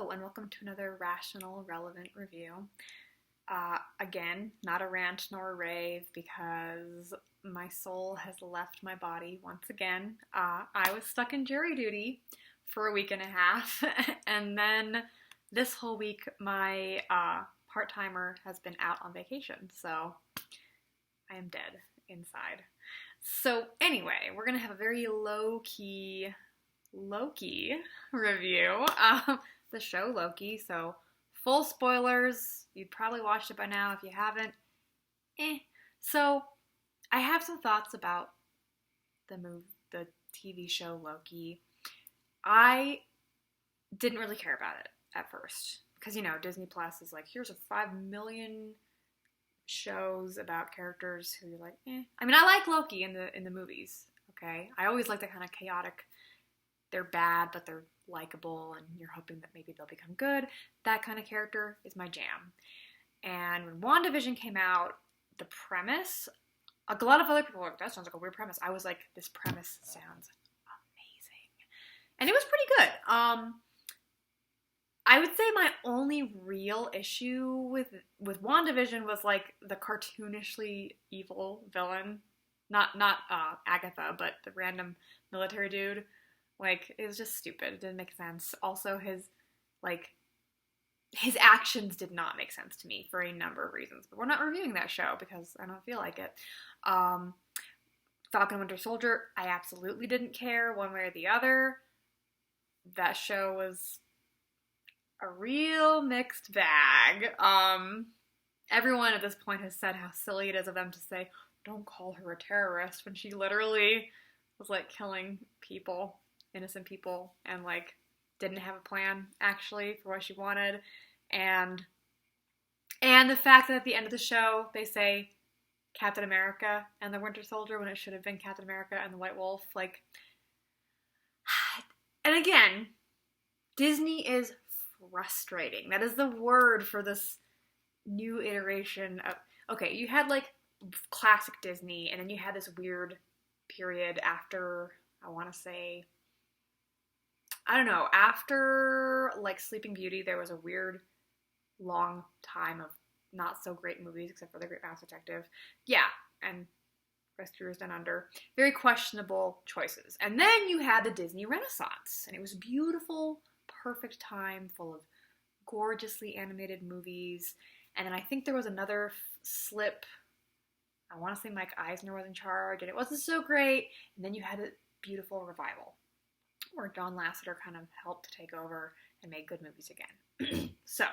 Hello, and welcome to another rational, relevant review. Again, not a rant nor a rave because my soul has left my body once again. I was stuck in jury duty for a week and a half, and then this whole week my part-timer has been out on vacation, so I am dead inside. So anyway, we're gonna have a very low-key Loki review. The show Loki, so full spoilers. You've probably watched it by now. If you haven't, So I have some thoughts about the TV show Loki. I didn't really care about it at first because Disney Plus is like, here's a 5 million shows about characters who you're like, I mean, I like Loki in the movies. Okay, I always like the kind of chaotic. They're bad, but they're likable, and you're hoping that maybe they'll become good. That kind of character is my jam. And when WandaVision came out, the premise, a lot of other people were like, that sounds like a weird premise. I was like, this premise sounds amazing. And it was pretty good. I would say my only real issue with WandaVision was like the cartoonishly evil villain. Not Agatha, but the random military dude. Like, it was just stupid. It didn't make sense. Also, his actions did not make sense to me for a number of reasons. But we're not reviewing that show because I don't feel like it. Falcon Winter Soldier, I absolutely didn't care one way or the other. That show was a real mixed bag. Everyone at this point has said how silly it is of them to say, don't call her a terrorist, when she literally was, like, killing people. Innocent people, and like didn't have a plan actually for what she wanted, and the fact that at the end of the show they say Captain America and the Winter Soldier when it should have been Captain America and the White Wolf, like, and again, Disney is frustrating. That is the word for this new iteration of, okay, you had like classic Disney, and then you had this weird period after, I want to say, I don't know, after, like, Sleeping Beauty, there was a weird, long time of not so great movies, except for The Great Mouse Detective. Yeah, and Rescuers Down Under. Very questionable choices. And then you had the Disney Renaissance, and it was a beautiful, perfect time full of gorgeously animated movies. And then I think there was another slip. I want to say Mike Eisner was in charge, and it wasn't so great. And then you had a beautiful revival, where John Lasseter kind of helped to take over and make good movies again. So,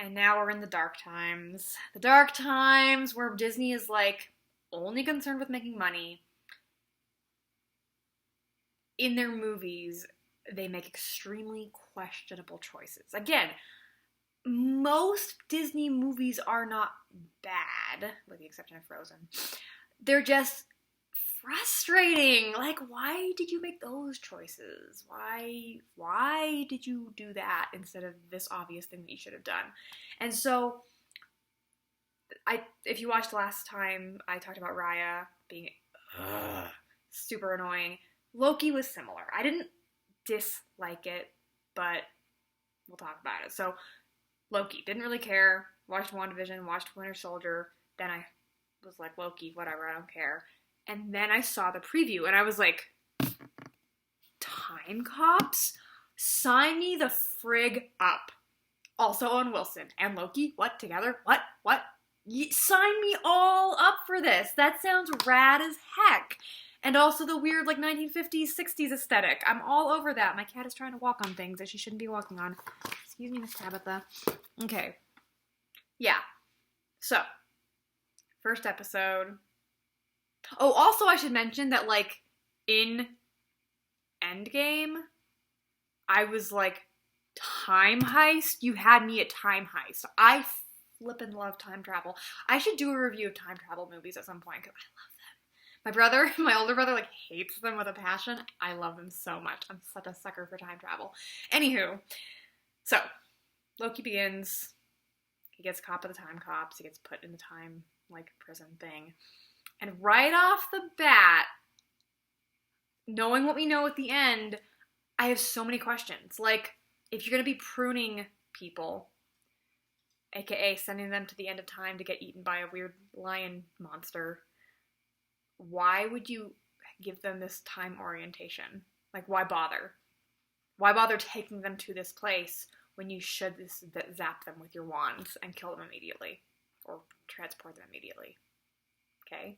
and now we're in the dark times. The dark times where Disney is like only concerned with making money. In their movies, they make extremely questionable choices. Again, most Disney movies are not bad, with the exception of Frozen. They're just frustrating. Like, why did you make those choices? Why did you do that instead of this obvious thing that you should have done? And so, if you watched last time, I talked about Raya being super annoying. Loki was similar. I didn't dislike it, but we'll talk about it. So, Loki, didn't really care. Watched WandaVision, watched Winter Soldier. Then I was like, Loki, whatever, I don't care. And then I saw the preview, and I was like, Time Cops? Sign me the frig up. Also Owen Wilson and Loki, what, together? What? Sign me all up for this. That sounds rad as heck. And also the weird, like, 1950s, 60s aesthetic. I'm all over that. My cat is trying to walk on things that she shouldn't be walking on. Excuse me, Miss Tabitha. Okay. Yeah. So, first episode. Oh, also I should mention that, like, in Endgame, I was like, time heist? You had me at time heist. I flippin' love time travel. I should do a review of time travel movies at some point, because I love them. My older brother, like, hates them with a passion. I love them so much. I'm such a sucker for time travel. Anywho, so, Loki begins. He gets caught by the time cops. He gets put in the time, like, prison thing. And right off the bat, knowing what we know at the end, I have so many questions. Like, if you're going to be pruning people, aka sending them to the end of time to get eaten by a weird lion monster, why would you give them this time orientation? Like, why bother? Why bother taking them to this place when you should zap them with your wands and kill them immediately? Or transport them immediately. Okay?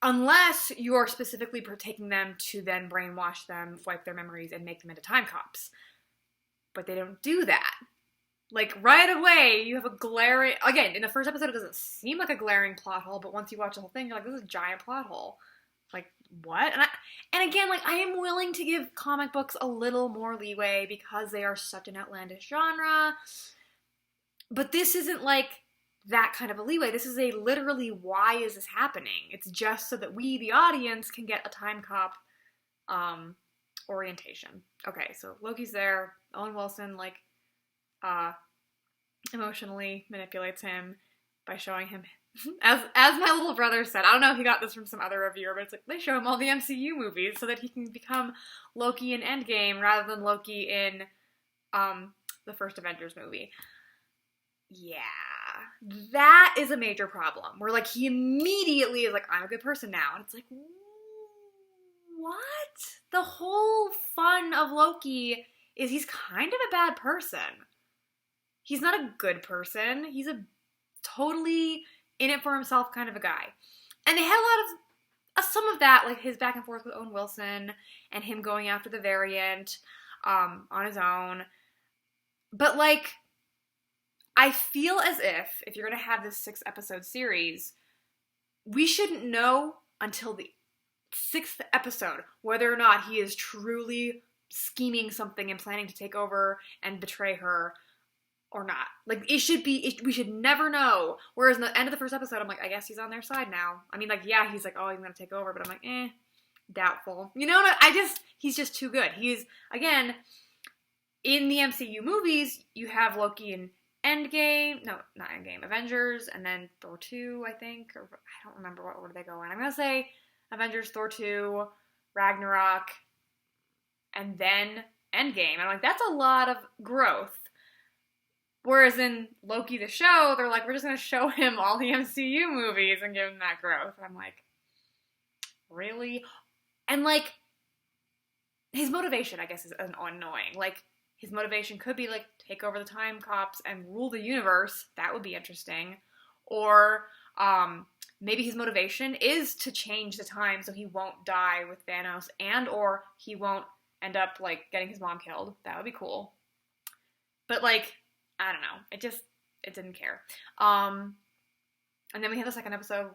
Unless you're specifically taking them to then brainwash them, wipe their memories, and make them into time cops. But they don't do that. Like, right away, you have a glaring... Again, in the first episode, it doesn't seem like a glaring plot hole, but once you watch the whole thing, you're like, this is a giant plot hole. Like, what? And again, like, I am willing to give comic books a little more leeway because they are such an outlandish genre. But this isn't, like, that kind of a leeway. This is a literally, why is this happening? It's just so that we, the audience, can get a time cop orientation. Okay, so Loki's there. Owen Wilson, like, emotionally manipulates him by showing him, as my little brother said, I don't know if he got this from some other reviewer, but it's like, they show him all the MCU movies so that he can become Loki in Endgame rather than Loki in the first Avengers movie. Yeah, that is a major problem. Where, like, he immediately is like, I'm a good person now. And it's like, what? The whole fun of Loki is he's kind of a bad person. He's not a good person. He's a totally in it for himself kind of a guy. And they had a lot of, some of that, like his back and forth with Owen Wilson and him going after the variant on his own. But, like, I feel as if you're going to have this 6-episode series, we shouldn't know until the 6th episode whether or not he is truly scheming something and planning to take over and betray her or not. Like, we should never know. Whereas in the end of the first episode, I'm like, I guess he's on their side now. I mean, like, yeah, he's like, oh, he's going to take over, but I'm like, doubtful. You know what? He's just too good. He's, again, in the MCU movies, you have Loki in Endgame, no, not Endgame, Avengers, and then Thor 2, I think, or I don't remember what order they go in. I'm going to say Avengers, Thor 2, Ragnarok, and then Endgame. I'm like, that's a lot of growth. Whereas in Loki the show, they're like, we're just going to show him all the MCU movies and give him that growth. And I'm like, really? And, like, his motivation, I guess, is annoying. Like, his motivation could be, like, take over the time cops and rule the universe. That would be interesting. Or maybe his motivation is to change the time so he won't die with Thanos and or he won't end up, like, getting his mom killed. That would be cool. But, like, I don't know. It didn't care. And then we have the second episode.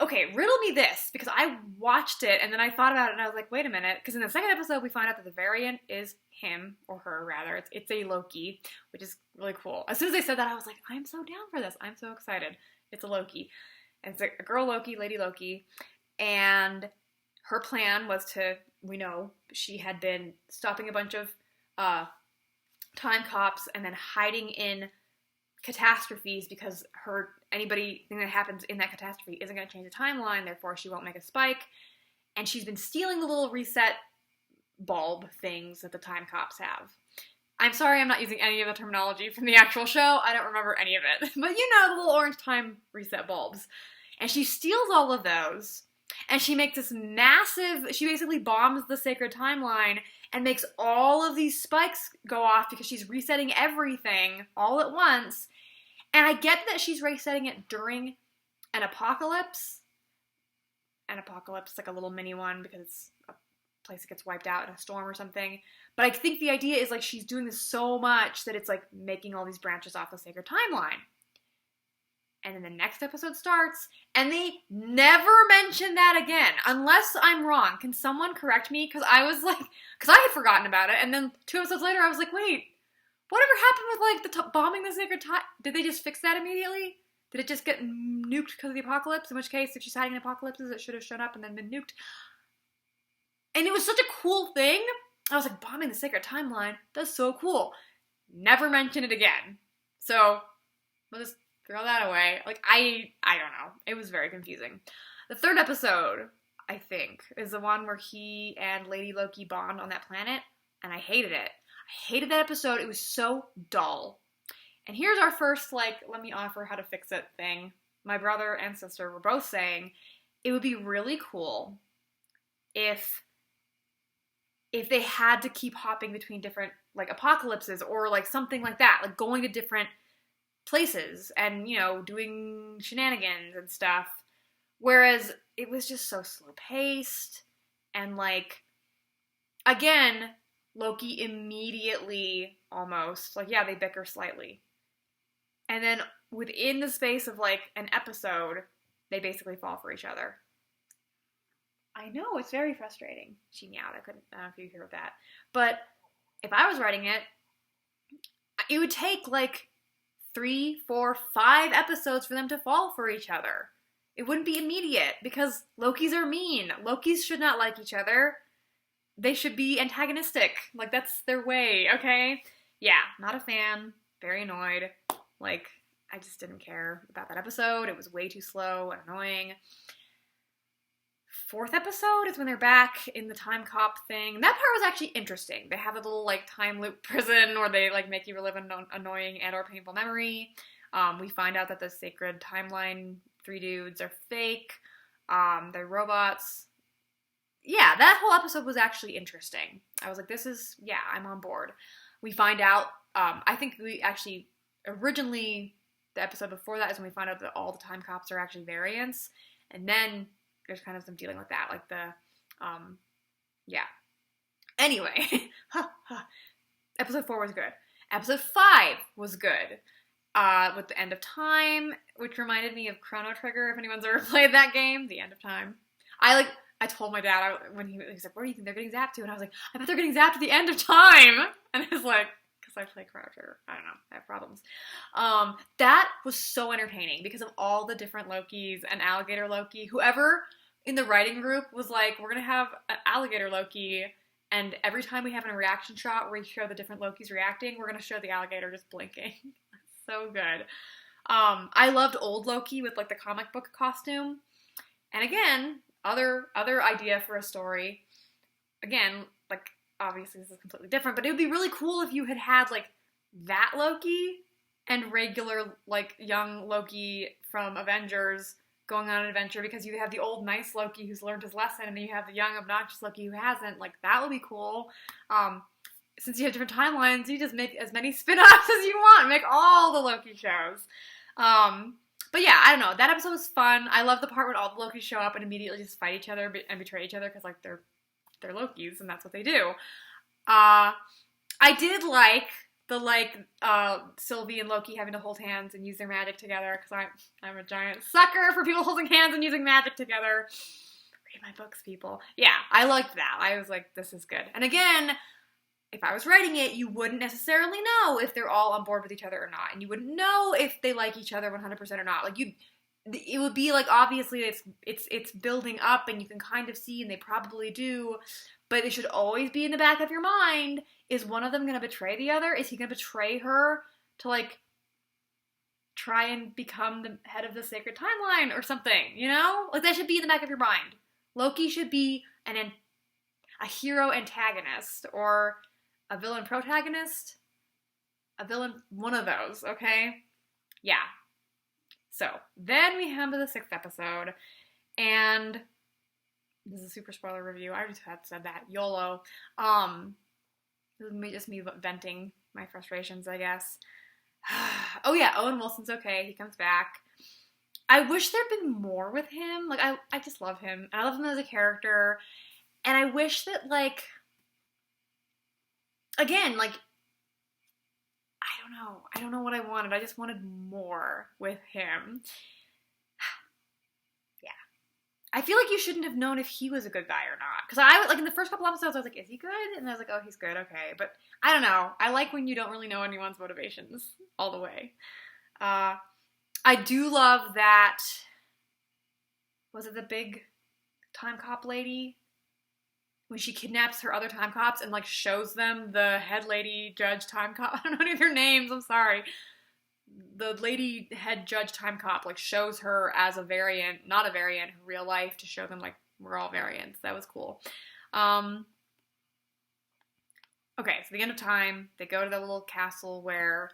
Okay, riddle me this, because I watched it, and then I thought about it, and I was like, wait a minute, because in the second episode, we find out that the variant is him, or her, rather. It's a Loki, which is really cool. As soon as they said that, I was like, I'm so down for this. I'm so excited. It's a Loki. And it's a girl Loki, Lady Loki, and her plan was to, we know, she had been stopping a bunch of time cops and then hiding in catastrophes because anything that happens in that catastrophe isn't going to change the timeline, therefore she won't make a spike. And she's been stealing the little reset bulb things that the time cops have. I'm sorry I'm not using any of the terminology from the actual show. I don't remember any of it. But you know, the little orange time reset bulbs. And she steals all of those, and she makes this she basically bombs the sacred timeline and makes all of these spikes go off because she's resetting everything all at once. And I get that she's resetting it during an apocalypse. An apocalypse, like a little mini one, because it's a place that gets wiped out in a storm or something. But I think the idea is, like, she's doing this so much that it's, like, making all these branches off the sacred timeline. And then the next episode starts, and they never mention that again, unless I'm wrong. Can someone correct me? Because I had forgotten about it, and then 2 episodes later, I was like, wait, whatever happened with, like, bombing the sacred time? Did they just fix that immediately? Did it just get nuked because of the apocalypse? In which case, if she's hiding in apocalypses, it should have shown up and then been nuked. And it was such a cool thing. I was like, bombing the sacred timeline? That's so cool. Never mention it again. So, we'll just throw that away. Like, I don't know. It was very confusing. The third episode, I think, is the one where he and Lady Loki bond on that planet, and I hated it. I hated that episode. It was so dull. And here's our first, like, let me offer how to fix it thing. My brother and sister were both saying it would be really cool if they had to keep hopping between different, like, apocalypses or, like, something like that, like going to different places and, you know, doing shenanigans and stuff. Whereas it was just so slow-paced and, like, again, Loki immediately almost, like, yeah, they bicker slightly. And then within the space of, like, an episode, they basically fall for each other. I know, it's very frustrating. She meowed. I don't know if you hear that. But if I was writing it, it would take, like, 3, 4, 5 episodes for them to fall for each other. It wouldn't be immediate, because Lokis are mean. Lokis should not like each other. They should be antagonistic. Like, that's their way, okay? Yeah, not a fan. Very annoyed. Like, I just didn't care about that episode. It was way too slow and annoying. 4th episode is when they're back in the time cop thing. That part was actually interesting. They have a little, like, time loop prison where they, like, make you relive an annoying and or painful memory. We find out that the sacred timeline 3 dudes are fake. They're robots. Yeah, that whole episode was actually interesting. I was like, I'm on board. We find out, I think we actually, originally, the episode before that is when we find out that all the time cops are actually variants. And then there's kind of some dealing with that, like yeah. Anyway, episode 4 was good. Episode 5 was good. With the End of Time, which reminded me of Chrono Trigger, if anyone's ever played that game, The End of Time. I told my dad, when he was like, where do you think they're getting zapped to? And I was like, I bet they're getting zapped to the End of Time! And he was like, because I play Chrono Trigger. I don't know, I have problems. That was so entertaining because of all the different Lokis and Alligator Loki. Whoever in the writing group was like, we're going to have an Alligator Loki, and every time we have a reaction shot where we show the different Lokis reacting, we're going to show the alligator just blinking. So good. I loved old Loki with, like, the comic book costume. And again, other idea for a story. Again, like, obviously this is completely different, but it would be really cool if you had, like, that Loki and regular, like, young Loki from Avengers going on an adventure, because you have the old nice Loki who's learned his lesson, and then you have the young obnoxious Loki who hasn't. Like, that would be cool. Since you have different timelines, you just make as many spin-offs as you want. Make all the Loki shows. But yeah, I don't know. That episode was fun. I love the part when all the Lokis show up and immediately just fight each other and betray each other, because, like, they're Lokis, and that's what they do. I did like the, like, Sylvie and Loki having to hold hands and use their magic together, because I'm a giant sucker for people holding hands and using magic together. Read my books, people. Yeah, I liked that. I was like, this is good. And again, if I was writing it, you wouldn't necessarily know if they're all on board with each other or not, and you wouldn't know if they like each other 100% or not. Like, it would be like, obviously it's building up, and you can kind of see, and they probably do, but it should always be in the back of your mind, is one of them going to betray the other? Is he going to betray her to, like, try and become the head of the sacred timeline or something, you know? Like, that should be in the back of your mind. Loki should be a hero antagonist, or a villain protagonist, a villain, one of those, okay? Yeah. So, then we come to the 6th episode, and this is a super spoiler review. I already said that. YOLO. This is just me venting my frustrations, I guess. Oh yeah, Owen Wilson's okay. He comes back. I wish there'd been more with him. Like, I just love him. I love him as a character. And I wish that, like, again, like, I don't know what I wanted. I just wanted more with him. Yeah. I feel like you shouldn't have known if he was a good guy or not. Because like, in the first couple episodes, I was like, is he good? And I was like, oh, he's good, okay. But I don't know. I like when you don't really know anyone's motivations all the way. I do love that, was it the big time cop lady? When she kidnaps her other time cops and, like, shows them the head lady judge time cop. I don't know any of their names, I'm sorry. The lady head judge time cop, like, shows her as a variant, not a variant in real life, to show them, like, we're all variants. That was cool. Okay, so the end of time, they go to the little castle where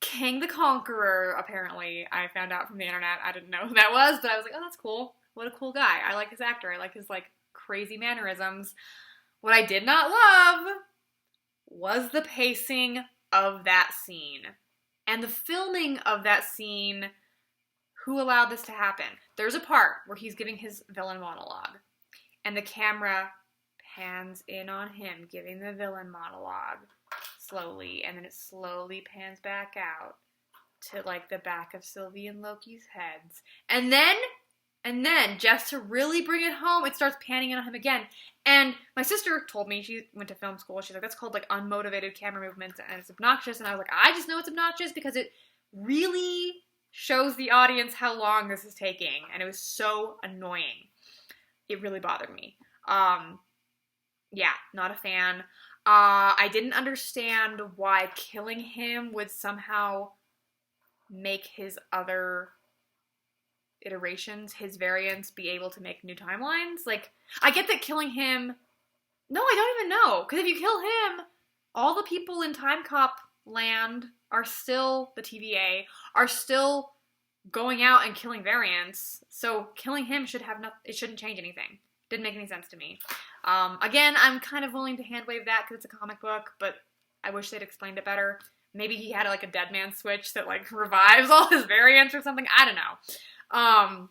King the Conqueror, apparently, I found out from the internet. I didn't know who that was, but I was like, oh, that's cool. What a cool guy. I like his actor. I like his, like, crazy mannerisms. What I did not love was the pacing of that scene. And the filming of that scene, who allowed this to happen? There's a part where he's giving his villain monologue, and the camera pans in on him giving the villain monologue slowly, and then it slowly pans back out to, like, the back of Sylvie and Loki's heads. And then, just to really bring it home, it starts panning in on him again. And my sister told me, she went to film school, she's like, that's called, like, unmotivated camera movements, and it's obnoxious. And I was like, I just know it's obnoxious because it really shows the audience how long this is taking. And it was so annoying. It really bothered me. Yeah, not a fan. I didn't understand why killing him would somehow make his other iterations, his variants, be able to make new timelines. Like, I get that killing him... No, I don't even know. Because if you kill him, all the people in Time Cop land are still, the TVA, are still going out and killing variants. So killing him should have it shouldn't change anything. Didn't make any sense to me. Again, I'm kind of willing to hand wave that because it's a comic book, but I wish they'd explained it better. Maybe he had, like, a dead man switch that, like, revives all his variants or something. I don't know.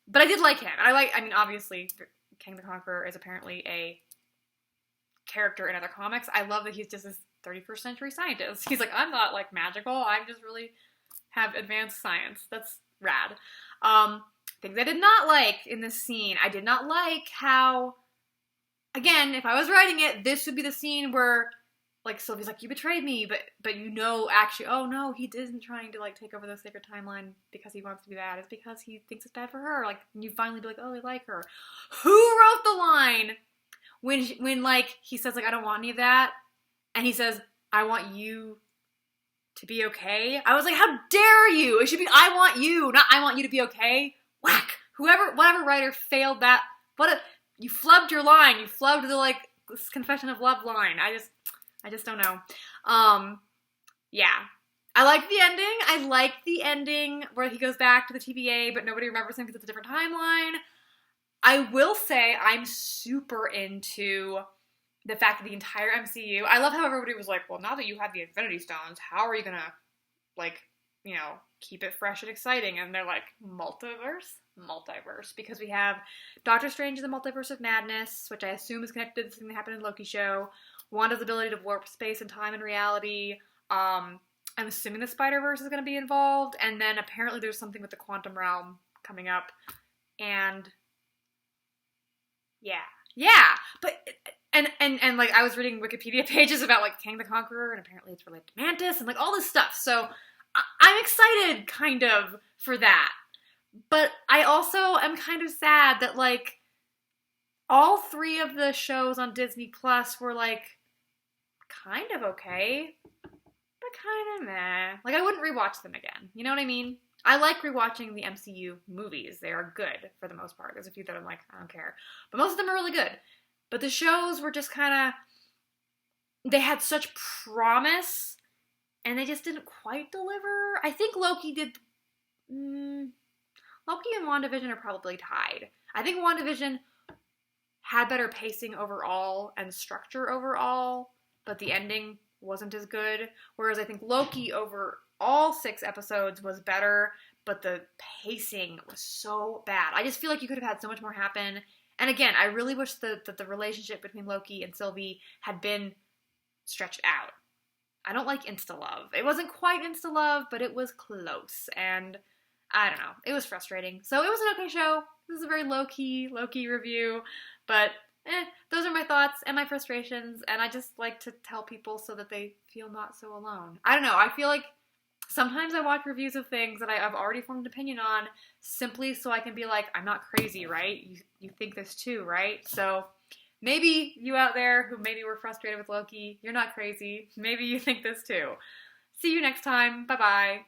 But I did like him. I mean, obviously, King the Conqueror is apparently a character in other comics. I love that he's just this 31st century scientist. He's like, I'm not, like, magical. I just really have advanced science. That's rad. Things I did not like in this scene. I did not like how, again, if I was writing it, this would be the scene where, like, Sylvie's like, you betrayed me, but you know, actually, oh no, he isn't trying to, like, take over the sacred timeline because he wants to be bad. It's because he thinks it's bad for her. Like, and you finally be like, oh, I like her. Who wrote the line when like, he says, like, I don't want any of that, and he says, I want you to be okay? I was like, how dare you? It should be, I want you, not I want you to be okay. Whack! Whatever writer failed that, you flubbed your line. You flubbed the, like, this confession of love line. I just don't know. Yeah. I like the ending. I like the ending where he goes back to the TVA, but nobody remembers him because it's a different timeline. I will say I'm super into the fact that the entire MCU, I love how everybody was like, well, now that you have the Infinity Stones, how are you gonna, like, you know, keep it fresh and exciting? And they're like, multiverse, because we have Doctor Strange in the Multiverse of Madness, which I assume is connected to the thing that happened in Loki show, Wanda's ability to warp space and time and reality, I'm assuming the Spider-Verse is going to be involved, and then apparently there's something with the quantum realm coming up, and yeah, but, and like, I was reading Wikipedia pages about, like, King the Conqueror, and apparently it's related to Mantis, and, like, all this stuff, so I'm excited, kind of, for that. But I also am kind of sad that, like, all three of the shows on Disney Plus were, like, kind of okay, but kind of meh. Like, I wouldn't rewatch them again. You know what I mean? I like rewatching the MCU movies. They are good, for the most part. There's a few that I'm like, I don't care. But most of them are really good. But the shows were just kind of, they had such promise, and they just didn't quite deliver. I think Loki did, Loki and WandaVision are probably tied. I think WandaVision had better pacing overall and structure overall, but the ending wasn't as good. Whereas I think Loki over all 6 episodes was better, but the pacing was so bad. I just feel like you could have had so much more happen. And again, I really wish that the relationship between Loki and Sylvie had been stretched out. I don't like insta-love. It wasn't quite insta-love, but it was close. And I don't know. It was frustrating. So it was an okay show. This is a very low-key review. But, those are my thoughts and my frustrations. And I just like to tell people so that they feel not so alone. I don't know. I feel like sometimes I watch reviews of things that I've already formed an opinion on simply so I can be like, I'm not crazy, right? You think this too, right? So maybe you out there who maybe were frustrated with Loki, you're not crazy. Maybe you think this too. See you next time. Bye-bye.